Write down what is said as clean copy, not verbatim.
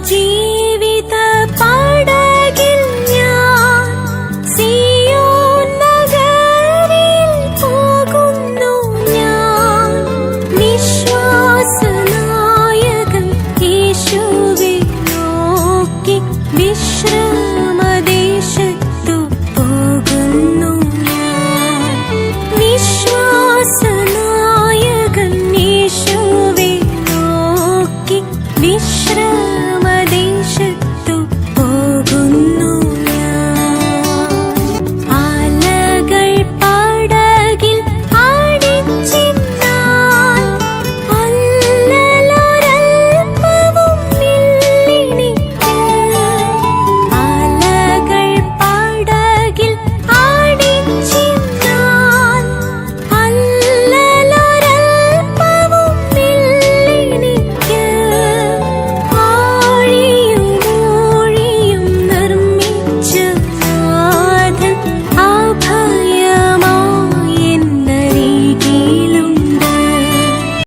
ജീവിത പടകിൽ ഞാൻ സിയോൻ നഗരിൽ പോകുന്നു ഞാൻ. വിശ്വാസനായകൻ യേശുവെ നോക്കി വിശ്രമദേശത്തു പോകുന്നു ഞാൻ. വിശ്വാസനായകൻ യേശുവെ നോക്കി വിശ്രമ